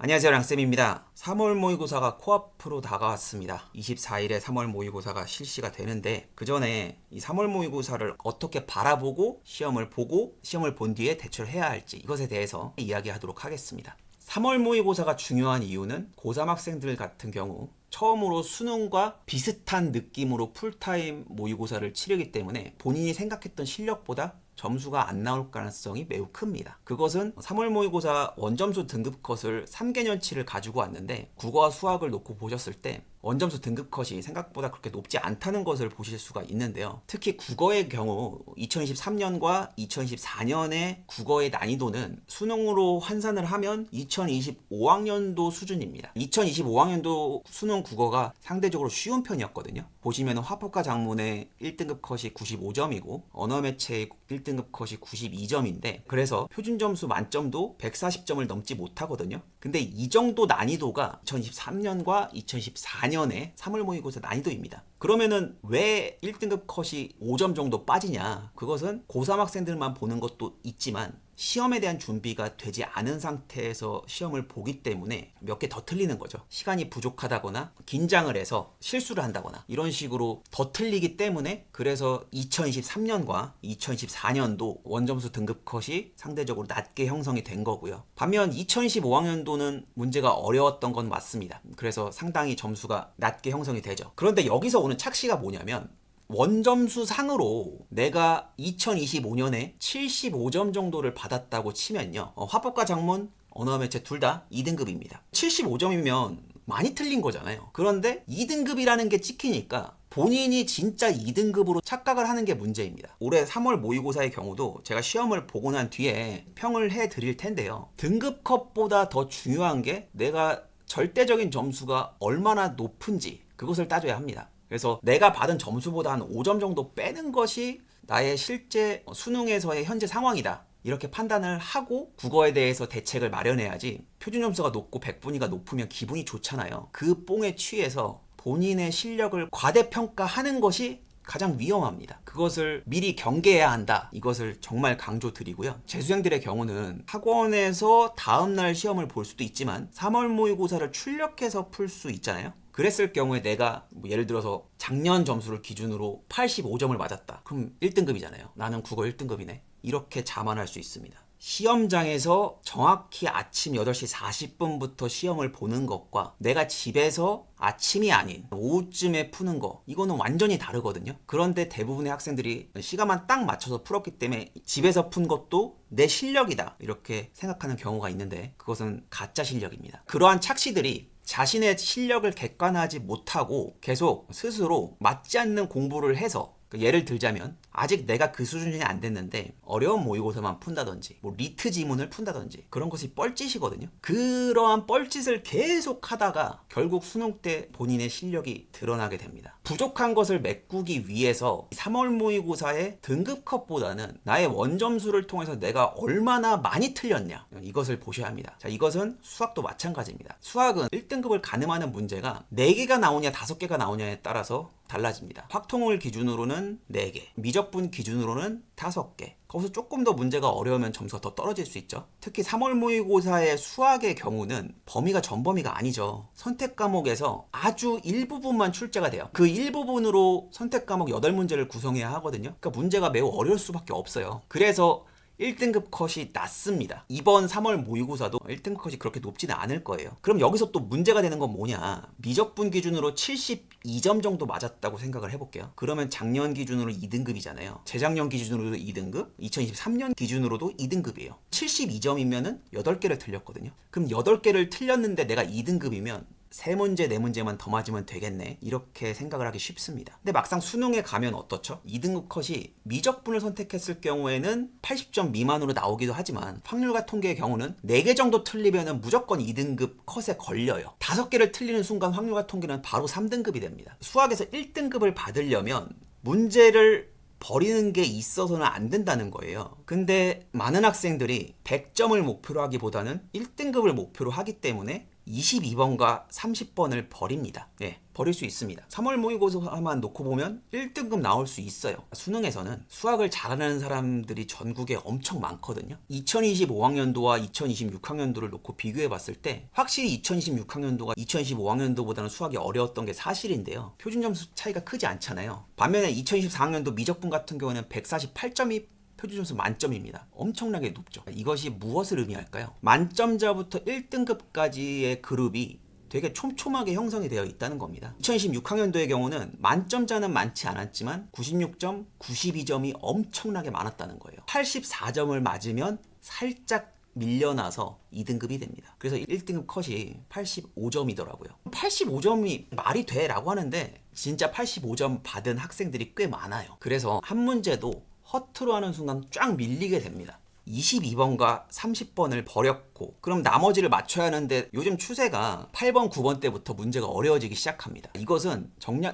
안녕하세요, 랑쌤입니다. 3월 모의고사가 코앞으로 다가왔습니다. 24일에 3월 모의고사가 실시가 되는데 그 전에 이 3월 모의고사를 어떻게 바라보고 시험을 보고 시험을 본 뒤에 대처를 해야 할지 이것에 대해서 이야기하도록 하겠습니다. 3월 모의고사가 중요한 이유는 고3 학생들 같은 경우 처음으로 수능과 비슷한 느낌으로 풀타임 모의고사를 치르기 때문에 본인이 생각했던 실력보다 점수가 안 나올 가능성이 매우 큽니다. 그것은 3월 모의고사 원점수 등급 컷을 3개년치를 가지고 왔는데 국어와 수학을 놓고 보셨을 때 원점수 등급 컷이 생각보다 그렇게 높지 않다는 것을 보실 수가 있는데요. 특히 국어의 경우 2023년과 2024년의 국어의 난이도는 수능으로 환산을 하면 2025학년도 수준입니다. 2025학년도 수능 국어가 상대적으로 쉬운 편이었거든요. 보시면 화법과 작문의 1등급 컷이 95점이고 언어매체의 1등급 컷이 92점인데 그래서 표준점수 만점도 140점을 넘지 못하거든요. 근데 이 정도 난이도가 2023년과 2024년의 3월 모의고사 난이도입니다. 그러면은 왜 1등급 컷이 5점 정도 빠지냐? 그것은 고3 학생들만 보는 것도 있지만 시험에 대한 준비가 되지 않은 상태에서 시험을 보기 때문에 몇 개 더 틀리는 거죠. 시간이 부족하다거나 긴장을 해서 실수를 한다거나 이런 식으로 더 틀리기 때문에 그래서 2023년과 2024년도 원점수 등급 컷이 상대적으로 낮게 형성이 된 거고요. 반면 2025학년도는 문제가 어려웠던 건 맞습니다. 그래서 상당히 점수가 낮게 형성이 되죠. 그런데 여기서 오는 착시가 뭐냐면 원점수 상으로 내가 2025년에 75점 정도를 받았다고 치면요. 화법과 작문, 언어매체 둘 다 2등급입니다. 75점이면 많이 틀린 거잖아요. 그런데 2등급이라는 게 찍히니까 본인이 진짜 2등급으로 착각을 하는 게 문제입니다. 올해 3월 모의고사의 경우도 제가 시험을 보고 난 뒤에 평을 해 드릴 텐데요. 등급 컷보다 더 중요한 게 내가 절대적인 점수가 얼마나 높은지 그것을 따져야 합니다. 그래서 내가 받은 점수보다 한 5점 정도 빼는 것이 나의 실제 수능에서의 현재 상황이다. 이렇게 판단을 하고 국어에 대해서 대책을 마련해야지 표준 점수가 높고 100분위가 높으면 기분이 좋잖아요. 그 뽕에 취해서 본인의 실력을 과대평가하는 것이 가장 위험합니다. 그것을 미리 경계해야 한다. 이것을 정말 강조드리고요. 재수생들의 경우는 학원에서 다음날 시험을 볼 수도 있지만 3월 모의고사를 출력해서 풀 수 있잖아요. 그랬을 경우에 내가 예를 들어서 작년 점수를 기준으로 85점을 맞았다. 그럼 1등급이잖아요. 나는 국어 1등급이네. 이렇게 자만할 수 있습니다. 시험장에서 정확히 아침 8시 40분부터 시험을 보는 것과 내가 집에서 아침이 아닌 오후쯤에 푸는 거 이거는 완전히 다르거든요. 그런데 대부분의 학생들이 시간만 딱 맞춰서 풀었기 때문에 집에서 푼 것도 내 실력이다 이렇게 생각하는 경우가 있는데 그것은 가짜 실력입니다. 그러한 착시들이 자신의 실력을 객관화하지 못하고 계속 스스로 맞지 않는 공부를 해서 예를 들자면 아직 내가 그 수준이 안 됐는데 어려운 모의고사만 푼다든지 뭐 리트 지문을 푼다든지 그런 것이 뻘짓이거든요. 그러한 뻘짓을 계속 하다가 결국 수능 때 본인의 실력이 드러나게 됩니다. 부족한 것을 메꾸기 위해서 3월 모의고사의 등급 컷보다는 나의 원점수를 통해서 내가 얼마나 많이 틀렸냐 이것을 보셔야 합니다. 자, 이것은 수학도 마찬가지입니다. 수학은 1등급을 가늠하는 문제가 4개가 나오냐 5개가 나오냐에 따라서 달라집니다. 확통을 기준으로는 4개, 미적분 기준으로는 5개. 거기서 조금 더 문제가 어려우면 점수가 더 떨어질 수 있죠. 특히 3월 모의고사의 수학의 경우는 범위가 전범위가 아니죠. 선택 과목에서 아주 일부분만 출제가 돼요. 그 일부분으로 선택 과목 8문제를 구성해야 하거든요. 그러니까 문제가 매우 어려울 수밖에 없어요. 그래서 1등급 컷이 낮습니다. 이번 3월 모의고사도 1등급 컷이 그렇게 높지는 않을 거예요. 그럼 여기서 또 문제가 되는 건 뭐냐? 미적분 기준으로 72점 정도 맞았다고 생각을 해볼게요. 그러면 작년 기준으로 2등급이잖아요. 재작년 기준으로도 2등급, 2023년 기준으로도 2등급이에요. 72점이면은 8개를 틀렸거든요. 그럼 8개를 틀렸는데 내가 2등급이면 3문제, 4문제만 더 맞으면 되겠네 이렇게 생각을 하기 쉽습니다. 근데 막상 수능에 가면 어떻죠? 2등급 컷이 미적분을 선택했을 경우에는 80점 미만으로 나오기도 하지만 확률과 통계의 경우는 4개 정도 틀리면 무조건 2등급 컷에 걸려요. 5개를 틀리는 순간 확률과 통계는 바로 3등급이 됩니다. 수학에서 1등급을 받으려면 문제를 버리는 게 있어서는 안 된다는 거예요. 근데 많은 학생들이 100점을 목표로 하기보다는 1등급을 목표로 하기 때문에 22번과 30번을 버립니다. 네, 버릴 수 있습니다. 3월 모의고사만 놓고 보면 1등급 나올 수 있어요. 수능에서는 수학을 잘하는 사람들이 전국에 엄청 많거든요. 2025학년도와 2026학년도를 놓고 비교해 봤을 때 확실히 2026학년도가 2025학년도보다는 수학이 어려웠던 게 사실인데요. 표준 점수 차이가 크지 않잖아요. 반면에 2024학년도 미적분 같은 경우는 148점이 표준 점수 만점입니다. 엄청나게 높죠. 이것이 무엇을 의미할까요? 만점자부터 1등급까지의 그룹이 되게 촘촘하게 형성이 되어 있다는 겁니다. 2026학년도의 경우는 만점자는 많지 않았지만 96점, 92점이 엄청나게 많았다는 거예요. 84점을 맞으면 살짝 밀려나서 2등급이 됩니다. 그래서 1등급 컷이 85점이더라고요. 85점이 말이 돼 라고 하는데 진짜 85점 받은 학생들이 꽤 많아요. 그래서 한 문제도 허투루 하는 순간 쫙 밀리게 됩니다. 22번과 30번을 버렸고 그럼 나머지를 맞춰야 하는데 요즘 추세가 8번, 9번 때부터 문제가 어려워지기 시작합니다. 이것은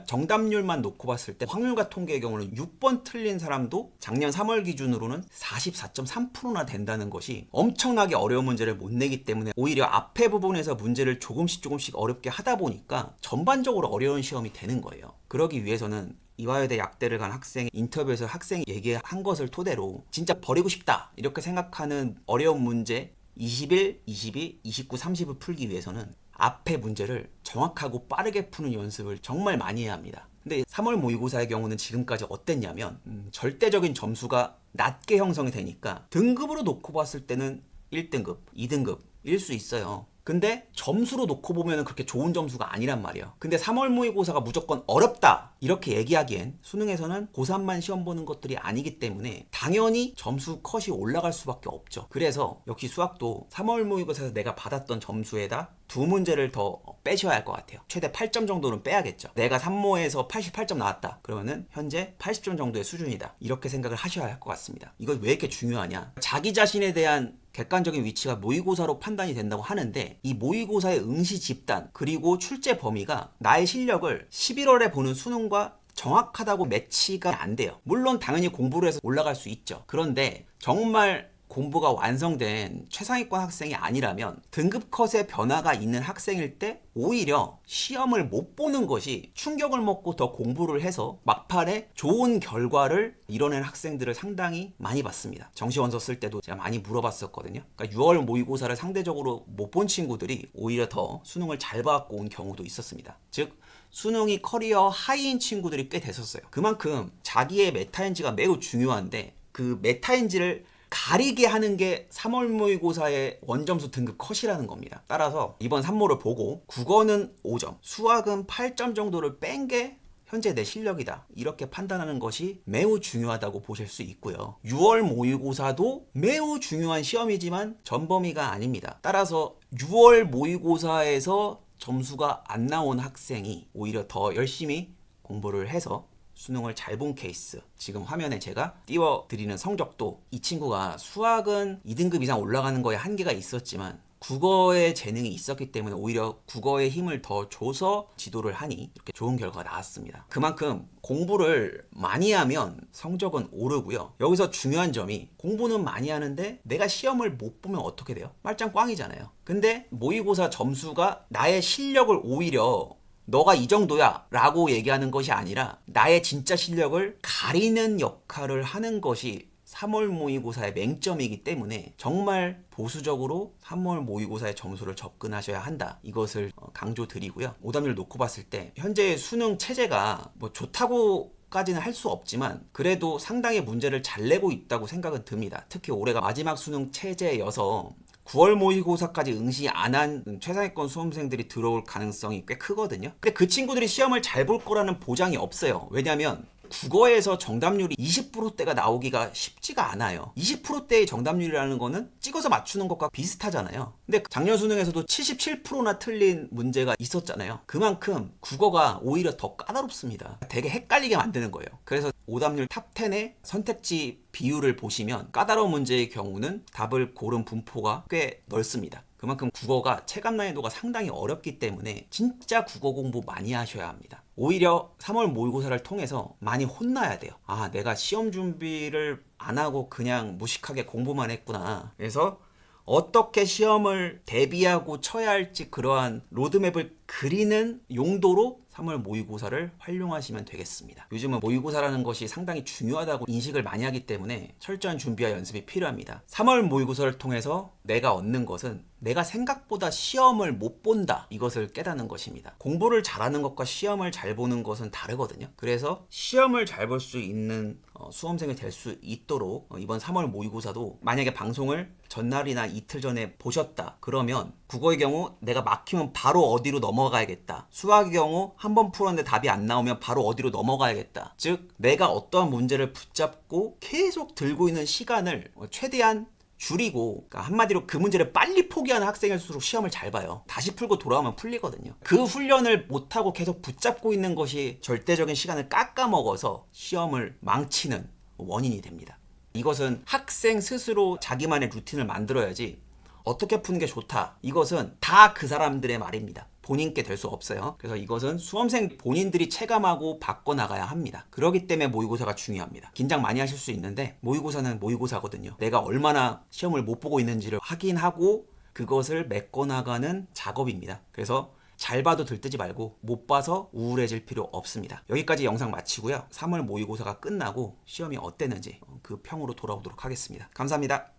정답률만 놓고 봤을 때 확률과 통계의 경우는 6번 틀린 사람도 작년 3월 기준으로는 44.3%나 된다는 것이 엄청나게 어려운 문제를 못 내기 때문에 오히려 앞에 부분에서 문제를 조금씩 어렵게 하다 보니까 전반적으로 어려운 시험이 되는 거예요. 그러기 위해서는 이화여대 약대를 간 학생의 인터뷰에서 학생이 얘기한 것을 토대로 진짜 버리고 싶다 이렇게 생각하는 어려운 문제 21, 22, 29, 30을 풀기 위해서는 앞에 문제를 정확하고 빠르게 푸는 연습을 정말 많이 해야 합니다. 근데 3월 모의고사의 경우는 지금까지 어땠냐면 절대적인 점수가 낮게 형성이 되니까 등급으로 놓고 봤을 때는 1등급, 2등급일 수 있어요. 근데 점수로 놓고 보면 그렇게 좋은 점수가 아니란 말이에요. 근데 3월 모의고사가 무조건 어렵다 이렇게 얘기하기엔 수능에서는 고3만 시험 보는 것들이 아니기 때문에 당연히 점수 컷이 올라갈 수밖에 없죠. 그래서 역시 수학도 3월 모의고사에서 내가 받았던 점수에다 두 문제를 더 빼셔야 할 것 같아요. 최대 8점 정도는 빼야겠죠. 내가 3모에서 88점 나왔다. 그러면은 현재 80점 정도의 수준이다. 이렇게 생각을 하셔야 할 것 같습니다. 이거 왜 이렇게 중요하냐? 자기 자신에 대한 객관적인 위치가 모의고사로 판단이 된다고 하는데 이 모의고사의 응시 집단 그리고 출제 범위가 나의 실력을 11월에 보는 수능과 정확하다고 매치가 안 돼요. 물론 당연히 공부를 해서 올라갈 수 있죠. 그런데 정말 공부가 완성된 최상위권 학생이 아니라면 등급 컷의 변화가 있는 학생일 때 오히려 시험을 못 보는 것이 충격을 먹고 더 공부를 해서 막판에 좋은 결과를 이뤄낸 학생들을 상당히 많이 봤습니다. 정시원서 쓸 때도 제가 많이 물어봤었거든요. 그러니까 6월 모의고사를 상대적으로 못 본 친구들이 오히려 더 수능을 잘 봐갖고 온 경우도 있었습니다. 즉 수능이 커리어 하이인 친구들이 꽤 됐었어요. 그만큼 자기의 메타인지가 매우 중요한데 그 메타인지를 가리게 하는 게 3월 모의고사의 원점수 등급 컷이라는 겁니다. 따라서 이번 3모를 보고 국어는 5점, 수학은 8점 정도를 뺀 게 현재 내 실력이다. 이렇게 판단하는 것이 매우 중요하다고 보실 수 있고요. 6월 모의고사도 매우 중요한 시험이지만 전범위가 아닙니다. 따라서 6월 모의고사에서 점수가 안 나온 학생이 오히려 더 열심히 공부를 해서 수능을 잘 본 케이스, 지금 화면에 제가 띄워드리는 성적도 이 친구가 수학은 2등급 이상 올라가는 거에 한계가 있었지만 국어에 재능이 있었기 때문에 오히려 국어에 힘을 더 줘서 지도를 하니 이렇게 좋은 결과가 나왔습니다. 그만큼 공부를 많이 하면 성적은 오르고요. 여기서 중요한 점이 공부는 많이 하는데 내가 시험을 못 보면 어떻게 돼요? 말짱 꽝이잖아요. 근데 모의고사 점수가 나의 실력을 오히려 너가 이 정도야 라고 얘기하는 것이 아니라 나의 진짜 실력을 가리는 역할을 하는 것이 3월 모의고사의 맹점이기 때문에 정말 보수적으로 3월 모의고사의 점수를 접근하셔야 한다. 이것을 강조드리고요. 오답률 놓고 봤을 때 현재 수능 체제가 뭐 좋다고 까지는 할 수 없지만 그래도 상당히 문제를 잘 내고 있다고 생각은 듭니다. 특히 올해가 마지막 수능 체제여서 9월 모의고사까지 응시 안 한 최상위권 수험생들이 들어올 가능성이 꽤 크거든요. 근데 그 친구들이 시험을 잘 볼 거라는 보장이 없어요. 왜냐면 국어에서 정답률이 20%대가 나오기가 쉽지가 않아요. 20%대의 정답률이라는 거는 찍어서 맞추는 것과 비슷하잖아요. 근데 작년 수능에서도 77%나 틀린 문제가 있었잖아요. 그만큼 국어가 오히려 더 까다롭습니다. 되게 헷갈리게 만드는 거예요. 그래서 오답률 탑 10의 선택지 비율을 보시면 까다로운 문제의 경우는 답을 고른 분포가 꽤 넓습니다. 그만큼 국어가 체감 난이도가 상당히 어렵기 때문에 진짜 국어 공부 많이 하셔야 합니다. 오히려 3월 모의고사를 통해서 많이 혼나야 돼요. 아, 내가 시험 준비를 안 하고 그냥 무식하게 공부만 했구나. 그래서 어떻게 시험을 대비하고 쳐야 할지 그러한 로드맵을 그리는 용도로 3월 모의고사를 활용하시면 되겠습니다. 요즘은 모의고사라는 것이 상당히 중요하다고 인식을 많이 하기 때문에 철저한 준비와 연습이 필요합니다. 3월 모의고사를 통해서 내가 얻는 것은 내가 생각보다 시험을 못 본다, 이것을 깨닫는 것입니다. 공부를 잘하는 것과 시험을 잘 보는 것은 다르거든요. 그래서 시험을 잘 볼 수 있는 수험생이 될 수 있도록 이번 3월 모의고사도 만약에 방송을 전날이나 이틀 전에 보셨다 그러면, 국어의 경우 내가 막히면 바로 어디로 넘어가야겠다, 수학의 경우 한 번 풀었는데 답이 안 나오면 바로 어디로 넘어가야겠다, 즉 내가 어떠한 문제를 붙잡고 계속 들고 있는 시간을 최대한 줄이고, 그러니까 한마디로 그 문제를 빨리 포기하는 학생일수록 시험을 잘 봐요. 다시 풀고 돌아오면 풀리거든요. 그 훈련을 못하고 계속 붙잡고 있는 것이 절대적인 시간을 깎아먹어서 시험을 망치는 원인이 됩니다. 이것은 학생 스스로 자기만의 루틴을 만들어야지, 어떻게 푸는 게 좋다, 이것은 다 그 사람들의 말입니다. 본인께 될 수 없어요. 그래서 이것은 수험생 본인들이 체감하고 바꿔나가야 합니다. 그렇기 때문에 모의고사가 중요합니다. 긴장 많이 하실 수 있는데 모의고사는 모의고사거든요. 내가 얼마나 시험을 못 보고 있는지를 확인하고 그것을 메꿔나가는 작업입니다. 그래서 잘 봐도 들뜨지 말고 못 봐서 우울해질 필요 없습니다. 여기까지 영상 마치고요. 3월 모의고사가 끝나고 시험이 어땠는지 그 평으로 돌아오도록 하겠습니다. 감사합니다.